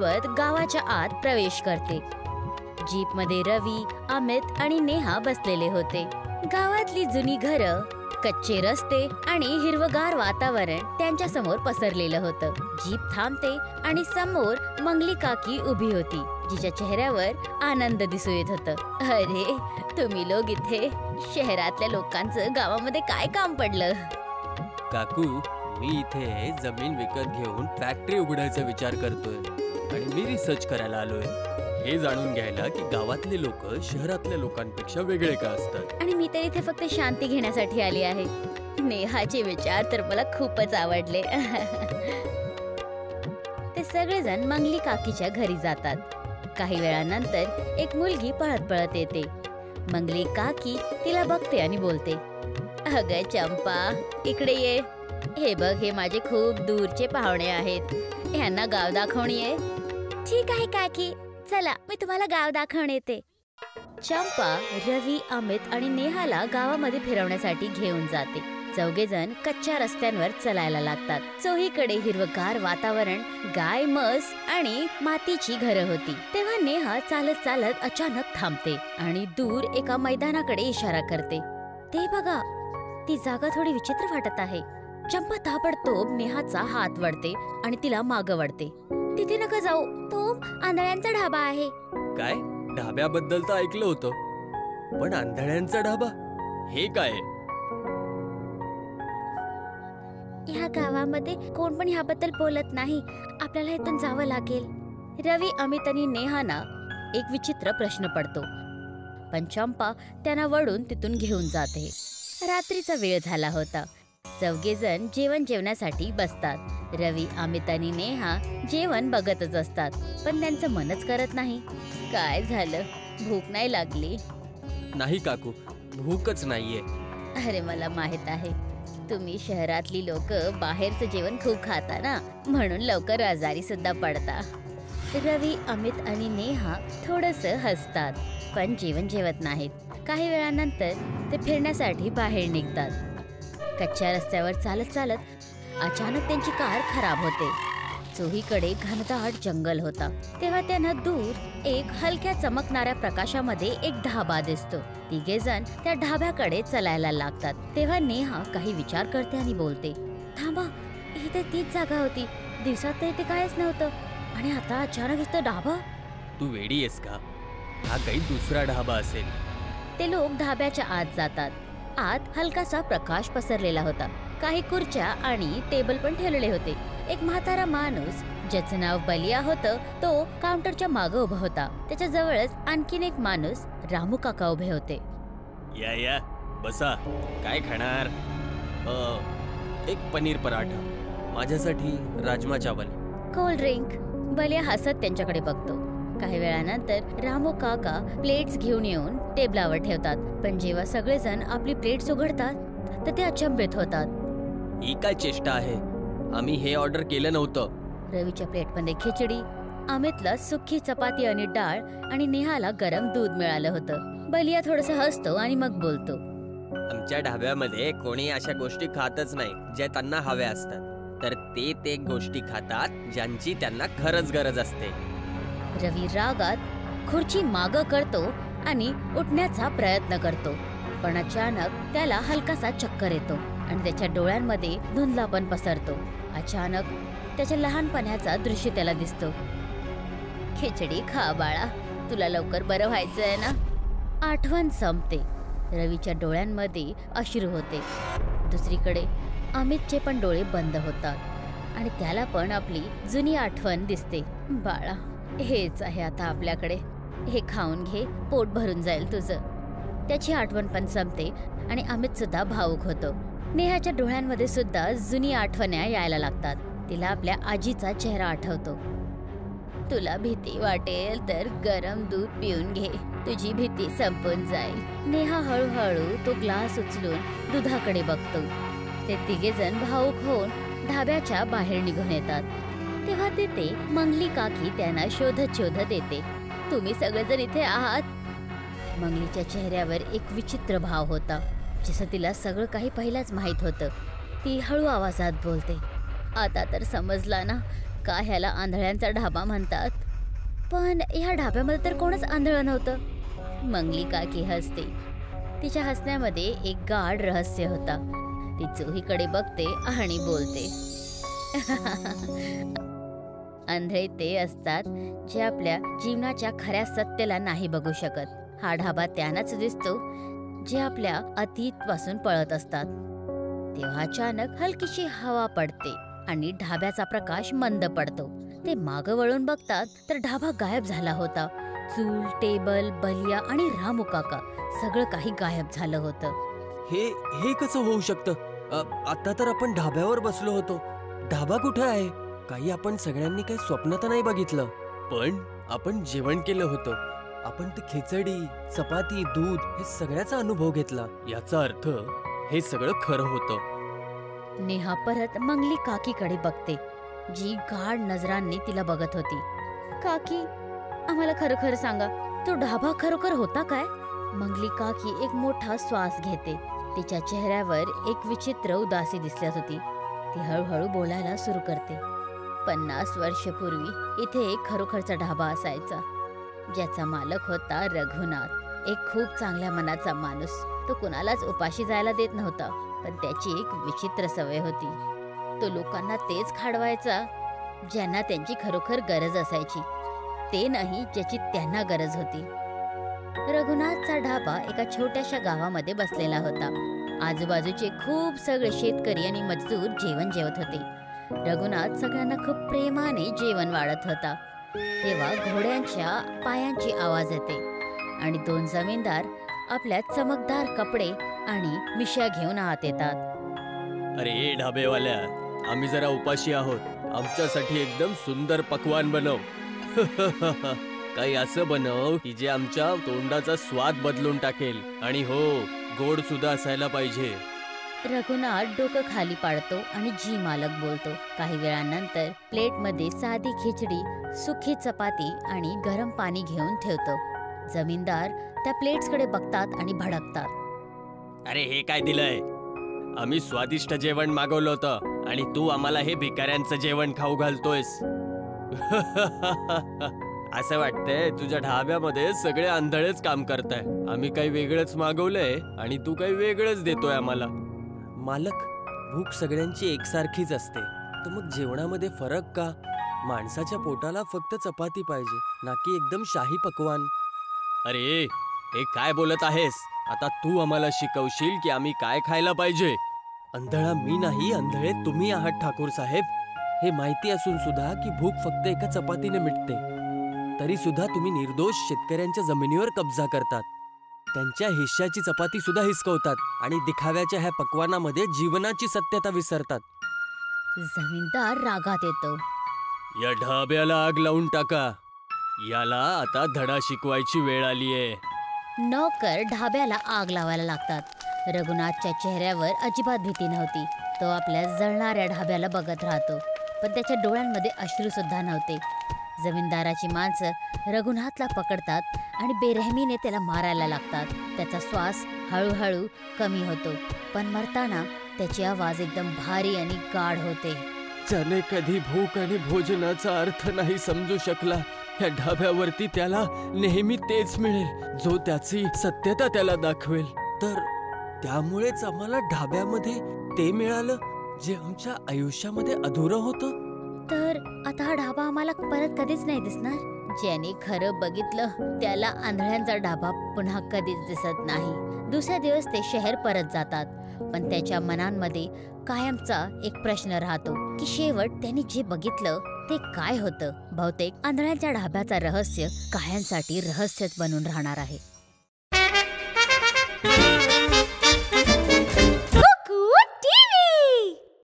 मिळवत गावाच्या आत प्रवेश करते। जीप मध्ये रवी, अमित आणि नेहा बसलेले होते। गावातली जुनी घरं, कच्चे रस्ते आणि हिरवगार वातावरण त्यांच्या समोर पसरलेलं होतं। जीप थांबते आणि समोर मंगली काकी उभी होती, जिच्या चेहऱ्यावर आनंद दिसू येत होतं। अरे, तुम्ही लोक इथे? शहरातल्या लोकांचं गावामध्ये काय काम पडलं? काकू, मी इथे जमीन विकत घेऊन फॅक्टरी उघडायचा विचार करतोय आणि मी रिसर्च करायला आलोय, हे जाणून घ्यायला की गावातले लोक शहरातल्या लोकांपेक्षा वेगळे का असतात। आणि मी तर इथे फक्त शांती घेण्यासाठी आली आहे। नेहाचे विचार तर मला खूपच आवडले। ते सगळेजण मंगली काकीच्या घरी जातात। काही वेळानंतर एक मुलगी पळत पळत येते। मंगली काकी तिला बघते आणि बोलते, अगं चंपा, इकडे ये। हे बघ, हे माझे खूप दूरचे पाहुणे आहेत, यांना गाव दाखवून ये। ठीक आहे काकी, चला मी तुम्हाला गाव दाखवून येते। चंपा रवी, अमित आणि नेहाला गावामध्ये फिरवण्यासाठी घेऊन जाते। चौघेजण कच्च्या रस्त्यांवर चालायला लागतात। चोहीकडे हिरवगार वातावरण, गाय, म्हस आणि मातीची घरं होती। तेव्हा नेहा चालत चालत अचानक थांबते आणि दूर एका मैदानाकडे इशारा करते। ते बघा, ती जागा थोडी विचित्र वाटत आहे। चंपा ताबडतोब नेहाचा हात वळते आणि तिला मागं वळते। तिथे नका जाऊ, तो आंधळ्यांचा ढाबा आहे। काय? ढाब्याबद्दल तर ऐकलं होतं, पण आंधळ्यांचा ढाबा हे काय? ह्या गावामध्ये कोण पण ह्याबद्दल बोलत नाही, आपल्याला इथून जावं लागेल। रवी, अमित आणि नेहाना एक विचित्र प्रश्न पडतो, पण चंपा त्यांना वळून तिथून घेऊन जाते। रात्रीचा वेळ झाला होता। चौघेजण जेवण जेवण्यासाठी बसतात। रवी, अमित आणि नेहा जेवण बघतच असतात, पण त्यांचं मनच करत नाही। काय झालं? भूक नाही लागली? नाही काकू, भूकच नाहीये। अरे, मला माहित आहे, तुम्ही शहरातली लोक बाहेरचं जेवण खूप खाता ना, म्हणून लवकर आजारी सुद्धा पडता। रवी, अमित आणि नेहा थोडंसं हसतात, पण जेवण जेवत नाहीत। काही वेळानंतर ते फिरण्यासाठी बाहेर निघतात। कच्च्या रस्त्यावर चालत चालत अचानक त्यांची कार खराब होते। चोहीकडे घनदाट जंगल होता। तेव्हा त्यांना दूर एक हलक्या चमकणाऱ्या प्रकाशामध्ये एक ढाबा दिसतो। तिघेजण त्या ढाब्याकडे चालायला लागतात। तेव्हा नेहा काही विचार करते आणि बोलते, थांबा, इथे तीच जागा होती, दिवसात तर इथे काहीच नव्हतं, आणि आता अचानक इथं ढाबा? तू वेडी आहेस का? हा काही दुसरा ढाबा असेल। ते लोक ढाब्याच्या आत जातात। आत हलकासा प्रकाश पसरलेला होता। काही खुर्च्या आणि टेबल पण ठेवलेले होते। एक म्हातारा माणूस, ज्याचं नाव बलिया होतं, तो काउंटरच्या मागे उभा होता। त्याच्या जवळच आणखीन एक माणूस, रामू काका, उभे होते। या बसा, काय खाणार? एक पनीर पराठा, माझ्यासाठी राजमा चावल, कोल्ड ड्रिंक। बलिया हसत त्यांच्याकडे बघतो। काही वेळानंतर रामू काका प्लेट्स घेऊन येऊन टेबलावर ठेवतात, पण जेव्हा सगळेजण आपली प्लेट्स उघडतात तर ते अचंबित होतात। ही काय चेष्टा आहे? आम्ही हे ऑर्डर केलं नव्हतं। रवीच्या प्लेटमध्ये खिचडी, अमितला सुकी चपाती आणि डाळ, आणि नेहाला गरम दूध मिळालं होतं। बलिया थोडंसं हसतो आणि मग बोलतो, आमच्या ढाब्यामध्ये कोणी अशा गोष्टी खातच नाही ज्या त्यांना हव्या असतात, तर ते गोष्टी खातात ज्यांची त्यांना खरंच गरज असते। रवी रागात खुर्ची मागं करतो आणि उठण्याचा प्रयत्न करतो, पण अचानक त्याला हलकासा चक्कर येतो आणि त्याच्या डोळ्यांमध्ये धुंदलापण पसरतो। अचानक त्याच्या लहानपणाचा दृश्य त्याला दिसतो। खिचडी खा बाळा, तुला लवकर बरं व्हायचंय ना। आठवण संपते। रवीच्या डोळ्यांमध्ये अश्रू होते। दुसरीकडे अमितचे पण डोळे बंद होतात आणि त्याला पण आपली जुनी आठवण दिसते। बाळा, हेच आहे आता आपल्याकडे, हे खाऊन घे, पोट भरून जाईल तुझं। त्याची आठवण पण संपते आणि अमित सुद्धा भावुक होतो। नेहाच्या डोळ्यांमध्ये सुद्धा जुनी आठवण्या यायला लागतात। तिला आपल्या आजीचा चेहरा आठवतो। तुला भीती वाटेल तर गरम दूध पिऊन घे, तुझी भीती संपून जाईल। नेहा हळूहळू तो ग्लास उचलून दुधाकडे बघतो। ते तिघेजण भावुक होऊन ढाब्याच्या बाहेर निघून येतात। तेव्हा तिथे मंगली काकी त्यांना शोधत शोधत येते। तुम्ही सगळेजण इथे आहात? मंगलीच्या चेहऱ्यावर एक विचित्र भाव होता, जसं तिला सगळं काही पहिलाच माहित होतं। ती हळू आवाजात बोलते, आता तर समजला ना, का ह्याला आंधळ्यांचा ढाबा म्हणतात? पण ह्या ढाब्यामध्ये तर कोणच आंधळं नव्हतं. मंगली काकी हसते. तिच्या हसण्यामध्ये एक गाढ रहस्य होता. ती चोहीकडे बघते आणि बोलते, आंधळे ते असतात जे आपल्या जीवनाच्या खऱ्या सत्याला नाही बघू शकत. हा ढाबा त्यांनाच दिसतो जे आपल्या अतीत पासून पळत असतात. तेव्हा अचानक हलकीशी हवा पडते आणि ढाब्याचा प्रकाश मंद पडतो. ते मागं वळून बघतात तर ढाबा गायब झाला होता. चूल, टेबल, बलिया आणि रामू काका सगळं काही गायब झालं होतं. हे कसं होऊ शकतं? आता तर आपण ढाब्यावर बसलो होतो. ढाबा कुठे आहे? काही आपण सगळ्यांनी काही स्वप्न तर नाही बघितलं. पण आपण जेवण केलं होतं. आपण ते खिचडी, चपाती, दूध हे सगळ्याचा अनुभव घेतला. याचा अर्थ हे सगळं खरं होतं. नेहा परत मंगली काकीकडे बघते, जी गाढ नजरांनी तिला बघत होती. काकी, आम्हाला खरं खरं सांगा, तो ढाबा खरोखर होता काय? मंगली काकी एक मोठा श्वास घेते. तिच्या चेहऱ्यावर एक विचित्र उदासी दिसत होती. ती हळूहळू बोलायला सुरू करते. 50 वर्षपूर्वी इथे एक खरोखरचा ढाबा असायचा, ज्याचा मालक होता रघुनाथ. एक खूप चांगल्या मनाचा माणूस. तो कुणालाच उपाशी जायला देत नव्हता, पण त्याची एक विचित्र सवय होती. तो लोकांना तेच खाडवायचा ज्यांना त्यांची खरोखर गरज असायची, ते नाही ज्याची त्यांना गरज होती. रघुनाथचा ढाबा एका छोट्याशा गावामध्ये बसलेला होता. आजूबाजूचे खूप सगळे शेतकरी आणि मजदूर जेवण जेवत होते. रघुनाथ सगळ्यांना खूप प्रेमाने जेवण वाढत होता. तेव्हा घोड्यांच्या पायांची आवाज येते आणि 2 जमीनदार आपल्या चमकदार कपडे आणि मिश्या घेऊन आत येतात. अरे ढाबेवाल्या, आम्ही जरा उपाशी आहोत. आमच्यासाठी एकदम सुंदर पक्वान बनव. काही असं बनव की जे आमच्या तोंडाचा स्वाद बदलून टाकेल. आणि हो, गोड सुद्धा असायला पाहिजे. रघुनाथ डोकं खाली पाडतो आणि जी मालक बोलतो. काही वेळानंतर प्लेटमध्ये साधी खिचडी, सुकी चपाती आणि गरम पाणी घेऊन ठेवतो. जमीनदार त्या प्लेट्सकडे बघतात आणि भडकतात. अरे हे काय दिलंय? आम्ही स्वादिष्ट जेवण मागवलं होतं आणि तू आम्हाला हे भिकाऱ्यांचं जेवण खाऊ घालतोयस. असं वाटतंय तुझ्या ढाब्यामध्ये सगळे आंधळेच काम करताय. आम्ही काही वेगळंच मागवलंय आणि तू काही वेगळंच देतोय आम्हाला. मालक, भूक सगळ्यांची एकसारखीच असते, तर मग जेवणामध्ये फरक का? माणसाच्या पोटाला फक्त चपाती पाहिजे, ना की एकदम शाही पकवान. अरे हे काय बोलत आहेस? आता तू आम्हाला शिकवशील की आम्ही काय खायला पाहिजे? अंधळा मी नाही, अंधळे तुम्ही आहात ठाकूर साहेब. हे माहिती असून सुद्धा की भूक फक्त एका चपातीने मिटते, तरी सुद्धा तुम्ही निर्दोष शेतकऱ्यांच्या जमिनीवर कब्जा करतात. त्यांच्या हिश्श्याची चपाती सुद्धा हिसकवतात आणि दिखाव्याच्या ह्या पक्वानामध्ये जीवनाची सत्यता विसरतात. जमीनदार रागात येतो. या ढाब्याला आग लावून टाका. याला आता धडा शिकवायची वेळ आलीये. नौकर ढाब्याला आग लावायला लागतात. रघुनाथच्या चेहऱ्यावर अजिबात भीती नव्हती. तो आपल्या जळणाऱ्या ढाब्याला बघत राहतो, पण त्याच्या डोळ्यांमध्ये अश्रू सुद्धा नव्हते. जमीनदाराची माणसं रघुनाथला पकडतात आणि बेरहमीने त्याला मारायला लागतात. त्याचा श्वास हळूहळू कमी होतो, पण मरताना त्याची आवाज एकदम भारी आणि गाढ होते. ज्याने कधी भूक आणि भोजनाचा अर्थ नाही समजू शकला, या ढाब्यावरती त्याला नेहमी तेच मिळेल जो त्याची सत्यता त्याला दाखवेल. तर त्यामुळेच आम्हाला ढाब्यामध्ये ते मिळालं जे आमच्या आयुष्यामध्ये अधुरं होतं. तर आता हा ढाबा आम्हाला परत कधीच नाही दिसणार. ज्याने खरं बघितलं त्याला आंधळ्यांचा ढाबा पुन्हा कधीच दिसत नाही. दुसऱ्या दिवस ते शहर परत जातात, पण त्याच्या मनांमध्ये कायमचा एक प्रश्न राहतो की शेवट त्यांनी जे बघितलं ते काय होतं. बहुतेक आंधळ्यांच्या ढाब्याचा रहस्य कायमसाठी रहस्यच बनून राहणार आहे.